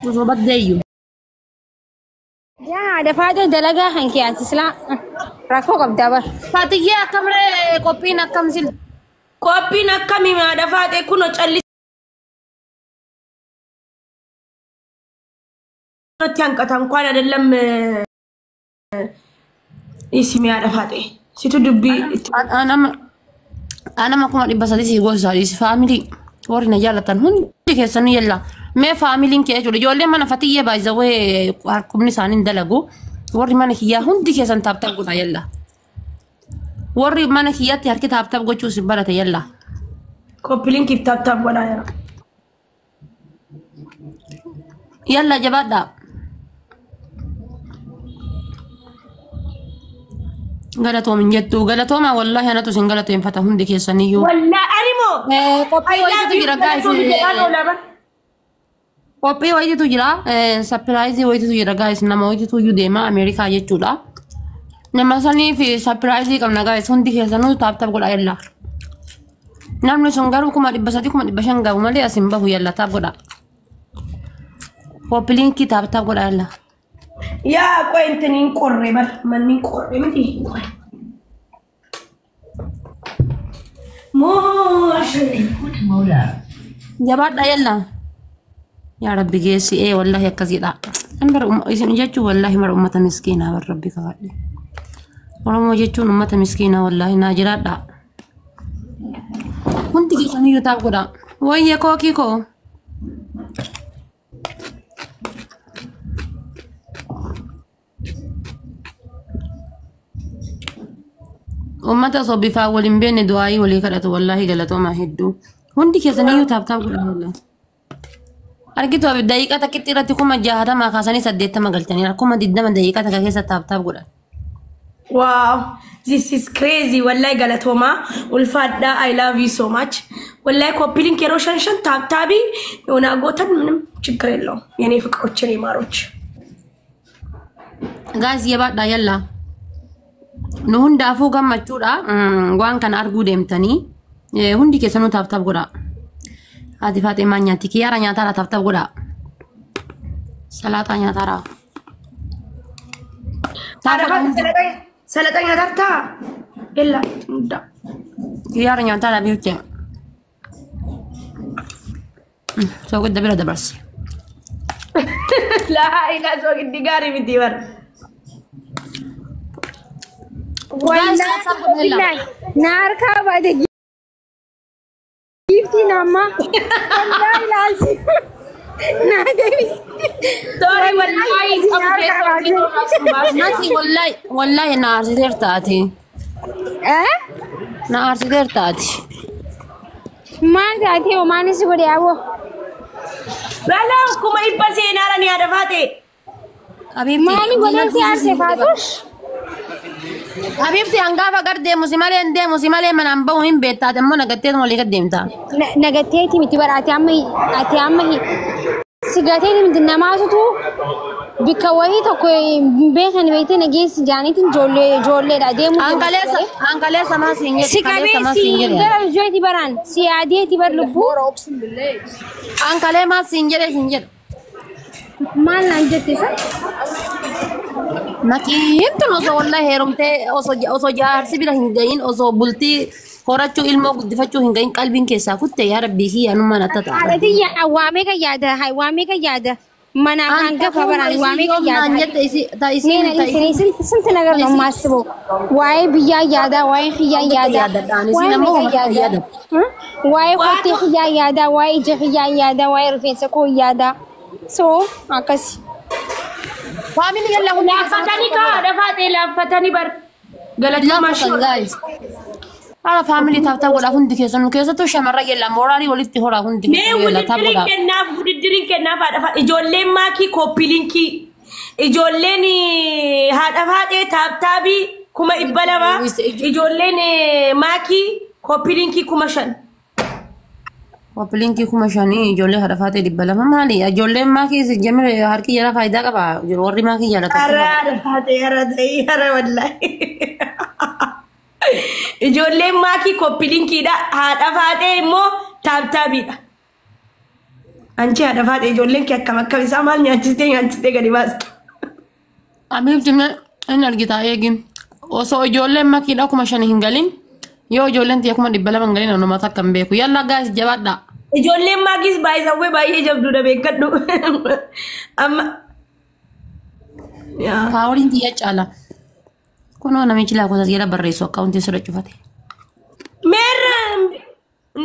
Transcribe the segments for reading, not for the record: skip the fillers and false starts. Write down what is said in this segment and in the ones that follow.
وصوبات ديو يا هذا فاتو دلقة حنكي أنت سلا راكو قبضة فاتية كامرة كوبينا كم سيل كوبينا كمي ما دفعت كنو تشالي تيان كتام كوانا دلم اسمي دفعت سيتو دبي أنا ما كنت بس هذه سيقول ساليس فاميلي ورنا جالتان هون كيسني يلا ما فاميلين كيجوا جولي ما نفتيه بايزوه هركبني سانين دلقو وري ما نكيا هون دي كيسن تابتاب قنا يلا وري ما نكيا تهركي تابتاب قو شو سبارة يلا كوبلين كيف تابتاب ولا يلا جبادا غلطوا من جدو غلطوا ما والله أنا تسين غلطوا ينفتحون دي كيسنيو ولا أريمو kopi wajib tu jira guys kopi wajib tu jira surprise wajib tu jira guys nama wajib tu jude ma America aja cula nama sani fi surprise kamna guys hundi kesanu tap tap goda yalla namni songaru kuma dibasati kuma dibashanga umale asimba hu yalla tap goda kopi link tap tap goda yalla يا كوينتنين قرّي بل منين قرّي مدي مولا جبار يلا يا ربي جيسي ايه والله يا كزيدا انبر اسم جاتو والله مر امه مسكينه والربي كفادي ولما جاتو امه مسكينه والله ناجرات دا كنت جيسني يوتاب غدا ويا كوكيكو أمتا صبي فاولين بين دعائي ولي كرت والله قالتو ما هدو هندي كيسنيو تاب تاب قول والله أركيتو بدقيقة تكتيرة تكون مجاهدة ما خاصني سديت ما قلتني ركوم ديدا من دقيقة تكيسة تاب تاب قول واو this is crazy والله قالتو ما والفادة I love you so much والله كوبيلين كيروشان شن تاب تابي ونا قوتن منم شكرا له يعني فكرتشني ماروش guys يبقى يلا نهون دافو كم مجورا وان كان أرجو دمتني هندي كيسانو تاب تاب غدا هذه فاطمة نياتي كيارا نياتارا تاب تاب غدا سلاطة نياتارا سلاطة نياتارتا إلا مدة كيارا نياتارا بيوتي سو قد بلا دبرس لا إلا سوق الدقاري بديور والله ناركا بعد جيفتي ناما والله لازم نادي سوري والله والله نار سيدر تاتي نار سيدر تاتي ما تاتي وما نسبري أبو لا لا كم يبصي نارني هذا فاتي أبي ماني ولا سيار سفاتوش حبيبتي هنقافة قردي مسيمالي من أنبوهم بيتا تمو نقتيت مولي قديمتا نقتيتي متبر أتي أمي سيقاتيتي من النماسة بكوالي تكوي بيخن بيتي نجيس جانيتين جولي داديمو أنكالي سما سينجر سيكابي سينجر جويتي بران سياديتي بر لبو أنكالي ما سينجر ما نانجتي سا Makin tu noso wallah herumte oso jaarsi bila hingayin oso bulti horachu ilmo guddifachu hingayin qalbin keessa kutte ya rabbi hi anu mana tata adati ya awame ka yada mana hanga fabaran awame ka yada nanjette isi sint nagar no masbo waye biya yada waye khiya yada isi namo yada waye khotti khiya yada waye jiya yada waye rufensa ko yada so akasi family yalla لا فتاني كا دفعت لا فتاني بر قالت لا ما شاء الله guys ala family tata wala hundi keesa to shamara yalla morari walitti hora hundi yalla tabula wudidirin kenna fa dafa ijolle maki kopilinki ijolle ni hada fade tabtabi kuma ibbalama ijolle ni maki kopilinki kuma shan kopilinki kuma shani ijolle hada fade ibbalama mali ijolle maki jamre harki yara faida qaba warri maki yalla ara fade yara wallahi ijolle maki kopilinki da hada fade mo tabtabi da Anchi haadha faate ijoolleen kee akkam akkam isaa maal nyaachistee gadi baastu. Abiib jimna inni argita eegin. Osoo ijoolleen makiidha kuma 5 hin galin. Yoo ijoolleen tiya kuma 200 hin galin anuma takka hin beeku. Yalla gaas jabaadha. Ijoolleen maakis baay'isawwee baay'ee jabduudha beekadhu. Amma. Paawuliin tiya caala. Kunoo namichi laakota jira barreessu akkaawuntii sirra cufate. Meerra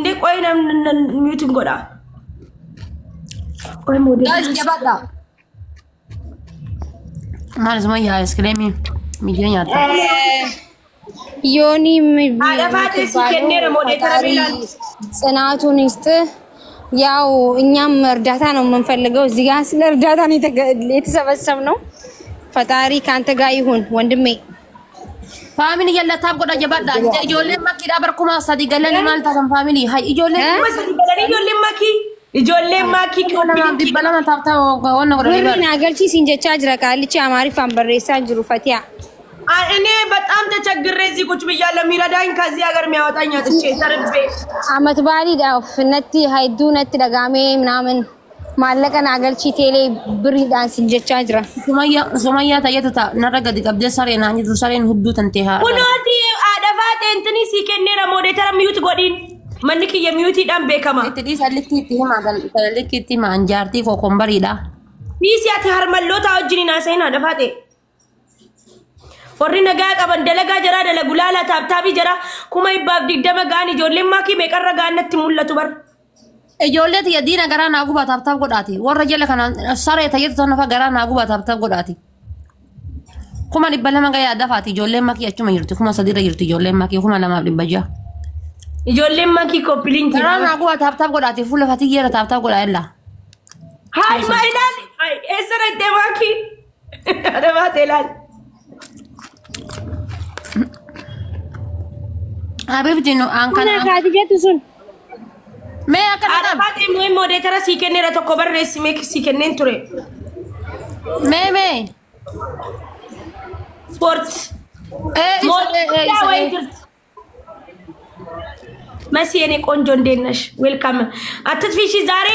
ndee qoy miyuutiin godha. Qoy moodee. Gaas jabaadha. Maal isuma yaa iskreemii miidiyoo nyaata. Yooni Haadha faate si kenneera moodetara bilaan. ጽናቱን ይስጥ። ያው እኛም እርዳታ ነው የምንፈልገው። እዚህ ጋር ስለ እርዳታ ነው የተሰበሰብነው። ፈጣሪ ካንተ ጋር ይሁን ወንድሜ። ፋሚሊ የለታብ ጎዳ ጀባዳ ijoolleen makiidha barkuma sadi galanii maal taatan ፋሚሊ hay ijoolleen maakii nama dibbalama taaftaa wanna godhanii ብርን አገልቺሲን ጀቻ ጅራ ቃልቺ አማሪፋን በሬሳ ጅሩ ፈቲያ እኔ በጣም ተቸግሬ እዚህ ቁጭ ብያለሁ። የሚረዳኝ ከዚህ ሀገር የሚያወጣኝ አጥቼ ተርቤ አመት ባሊ ዳፍ ነቲ ሃይዱ ነቲ ደጋሜ ምናምን ማለቀን አገልቺ ቴሌ ብሪ ዳንስ ጀቻ ጅራ ሱማያ ታየታ ነረገድ ቀብደ ሰሬና አንጂ ሰሬን ሁዱ ተንቴሃ ኩኖቲ አደፋቴ እንትኒ ሲከኔራ ሞዴተራ ሚዩት ጎዲን መንክ የሚዩት ዳም ቤከማ እትዲ ሰልክቲ ማጋል ሰልክቲ ማንጃርቲ ኮኮምበሪዳ ቢሲያቲ harmalloota wajjin naasayna አደፋቴ warri nagaa qaban dalagaa jara dalagulaala taabtaabii jara kuma ibbaaf 20 gaan ijoolleen maakii meeqarra gaannatti mul'atu bar ijoollee tiya diina garaa naaguba taabtaab godhaati warra jala kana saree tayyatu tanafa garaa naaguba taabtaab godhaati kuma 200 gayaa dafaati ijoolleen maakii achuma jirti kuma 3 irra jirti ijoolleen maakii kuma 200 ijoolleen maakii koppilinki garaa naaguba taabtaab godhaati fuula fatiyyeera taabtaab godhaa illa hay maayilaan eessara itti maakii adeemaatee laal Habib Jinu angkana ካቲጀቱ ሱን me akana adeemaatee mooy moodetara sii kenneera tokko barreessi meeki sii kenneen ture me sport መሲ የኔ ቆንጆ እንዴት ነሽ? ዌልካም አትጥፊሽ። ዛሬ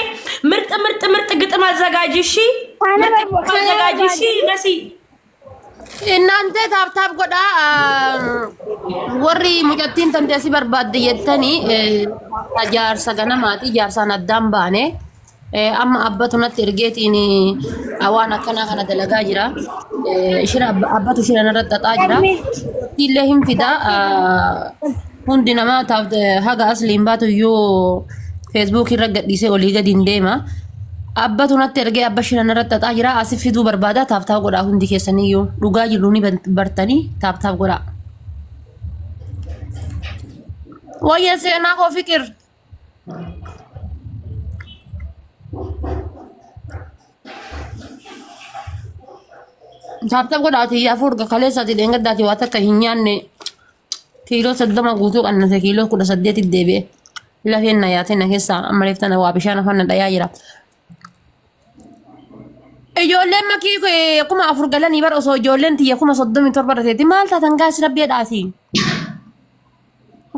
ምርጥ ግጥም አዘጋጅ። እሺ አዘጋጅ። እሺ መሲ እናንተ ታብታብ ጎዳ ወሪ ሙጨቲን ተንተሲ በርባድ የተኒ ታጃር ሰገና ማቲ ጃርሳን አዳም ባኔ አማ አባቱነት እርጌቲኒ አዋን አከና ከነ ደለጋ ጅራ ሽራ አባቱ ሽራ ነረጣጣ ጅራ ይለህም ፊዳ hundi nama taaf haga asliin baatu yoo Facebook irra gadhiisee olii gadi hin deema abbatu natti ergee abba shiran irratti xaxaa jira asif fiduu barbaada taaf godhaa hundi keessanii yoo dhugaa jirru ni bartanii taaf godhaa wayya seenaa koo fikir taaf godhaati yaa furga kaleessaati dheengaddaati waa takka hin nyaanne kiiloo 30 guutuu qannate kiiloo 18 deebi'e lafeen na yaate na keessa amaleeftana waa bishaan afaan dhayaa jira ijoolleen makii kuma 4 galanii bar osoo ijoolleen tiyya kuma 37 barreetti maal taatan gaas rabbeedhaati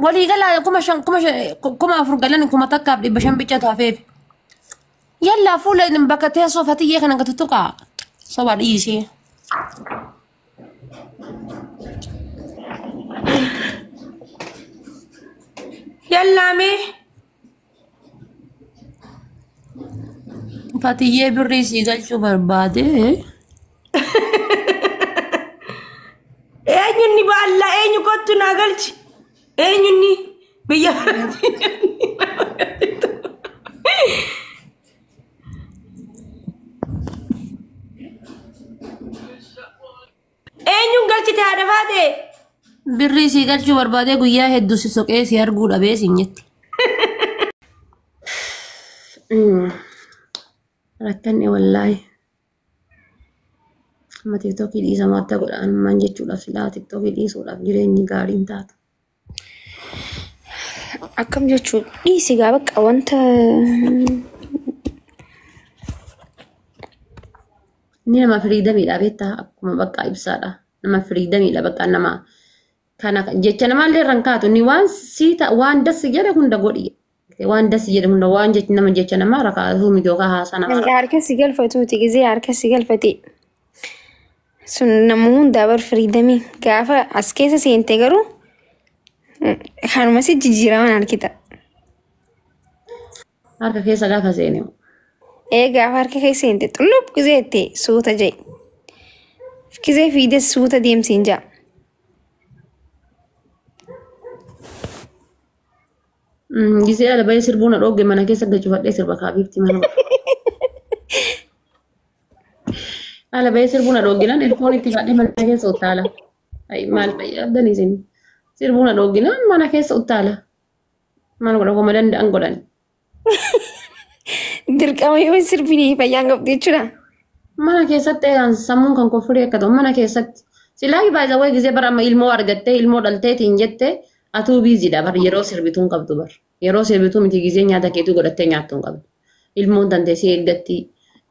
walii galaa kuma 4 galanii kuma takkaaf 500 bicha taafeef yalla fuula bakka teessoo fatiyyee kana gatutuqa soba dhiisee Yallame Fatiyye birrii si galchuu barbaade eenyunni baalla eenyu kottu naa galchi eenyunni biyya eenyun galchite haadha faate birrii si galchuu barbaade guyyaa hedduu si soqee si arguu dhabee si nyetti. Rakkanne wallaahi. Amma tiktokii dhiisamaa akka godhaan maan jechuudhaaf silaa tiktokii dhiisuudhaaf jireenyi gaariin taatu. akkam jechuun dhiisigaa bakka wanta Inni nama firiidamiidha beektaa akkuma bakka ibsaadha. Nama firiidamiidha bakka nama kana jecha namaallee rankaatu ni waan siita waan dassi jedhe hunda godhi وان دس يدم وان جت نما جت نما ركا هو ميدوكا هاسنا harka si galfatuuti gizee harka si galfate sun namuun dabar firiidami gaafa as keessa seente garuu harmasi jijjiiraman harkita harka keessa gaafa seenu gaafa harka keessa seente xullub gizeette suuta jee gizee fiides suuta deemsiin jaa gisee ala bayee sirbuuna dhooggee mana keessa gachufadhee sirba kaabiifti mana ala bayee sirbuuna dhoogginaan ilfoon itti fadhee mana keessa uttaala maal fayyadanii isin sirbuuna dhoogginaan mana keessa uttaala maal godha koma danda'an godhan dirqama yoo sirbinii fayyaan qabdi jechuudha mana keessatti sammuun kan koffirii akka ta'u mana keessatti silaa baay'ee gisee bara amma ilmoo argattee ilmoo dhalteetiin jettee atuu biiziidha bar yeroo sirbituun qabdu bar yeroo sirbituu miti gisee nyaata keetuu godhattee nyaattuun qabdu ilmoon dandeessee eeggatti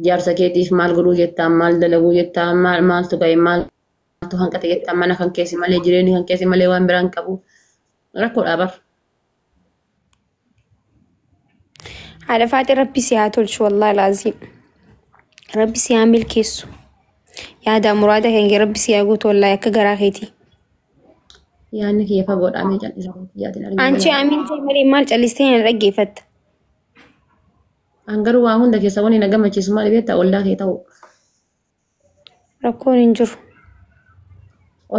jaarsa keetiif maal godhuu jettaa maal dalaguu jettaa maaltu ga'e maaltu hanqate jettaa mana kan keessi malee jireenyi kan keessi malee waan biraan qabu rakkoodha bar. haadha faati rabbi si haa tolchu wallaahi laaziim rabbi si haa milkeessu yaada muraada kan rabbi si haa guutu wallaahi akka garaa keetii. yaanni kiyya fagoodhaa mee cal'isa yaatiin argina. Anchi amintee malee maal callistee hin dhaggeeffatta. Angaruu waa hunda keessa wani na gammachiisu maal beektaa ollaa kee ta'u. Rakkoon hin jiru.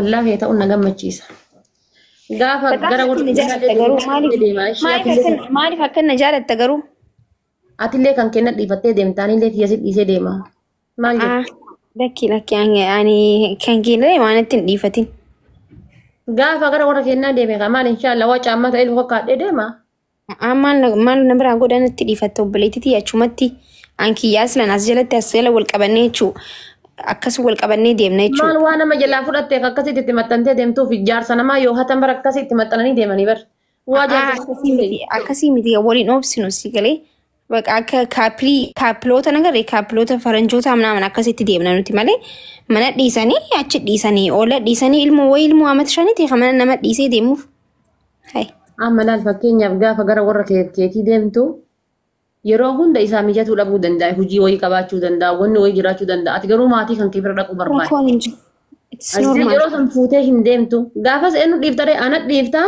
Ollaa kee ta'u na gammachiisa. Gaafa gara maaliif akka na jaalatta garuu? Atillee kan kenna dhiifattee deemtaanillee kiyya dhiisee deema. Maal jettu? Lakki ani kan kenna waan ittiin dhiifatin. Gaafa gara warra kennaa deeme maal inshallah waa caammaa ta'e luka kaadhee deema. Maal na biraa godhan itti dhiifatta obboleettii achumatti ankiyyaas lan as jalatti as jala wal qabannee jechuu akkas wal qabannee deemna jechuu. Maal waa nama jalaa fudhattee akkasitti itti maxxantee deemtuuf ijaarsa namaa yoo hatan bara akkasii itti maxxananii deemanii bar. Waa akkasii miti waliin oobsinu si galee akka kaappiloota nagarree kaappiloota faranjoota amnaaman akkasitti deemna nuti malee mana dhiisanii achi dhiisanii oola dhiisanii ilmoo amata shaniiti kan mana nama dhiisee deemuuf. Amma laal fakkeenyaaf gaafa gara warra keetii deemtu yeroo hunda isaa mijatuu dhabuu danda'a hojii wayii qabaachuu danda'a wanni wayii jiraachuu danda'a ati garuu maatii kan kee bira dhaquu barbaada. Yeroo san fuutee hin deemtu gaafas eenyu dhiiftaree ana dhiiftaa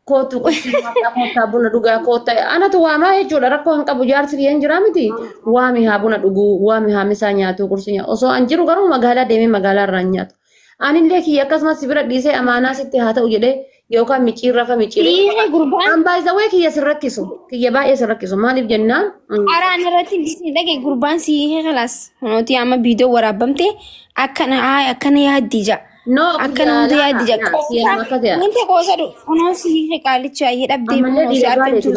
kootu koottaa buna dhugaa koottaa anatu waamaa jechuudha rakkoo hin qabu jaarsi kiyyan jiraa miti waami haa buna dhuguu waami haa misaa nyaatu kursi nyaatu osoo an jiru garuu magaalaa deemee magaalaa irraan nyaatu. Anillee kiyya akkasumas bira dhiisee amaanaa sitti haa ta'u jedhee yookaan miciirrafa miciirra. An baay'ee kiyya sirrakkisu kiyya baay'ee sirrakkisu maaliif jennaan. Araan irratti dhagee gurbaan si helaas nuti amma viidiyoo waraabamte akkana yaaddii jaa. Akkana hundi yaaddii jaa. Wanti qoosadu kunuun si qaalicha ayyee dhabdee si argamtu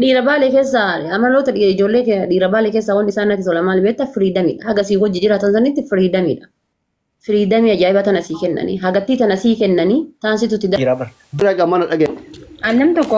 dhiira baalee keessa amaloota ijoollee dhiira baalee keessa wanti isaan natti tola maal beektaa firiidamiidha haga sii hojii jiraatan sanitti firiidamiidha. Firiidamii ajaa'iba tana sii kennanii hagattii tana sii kennanii taasisuutti. Bira gamana dhagee. Annam tokko.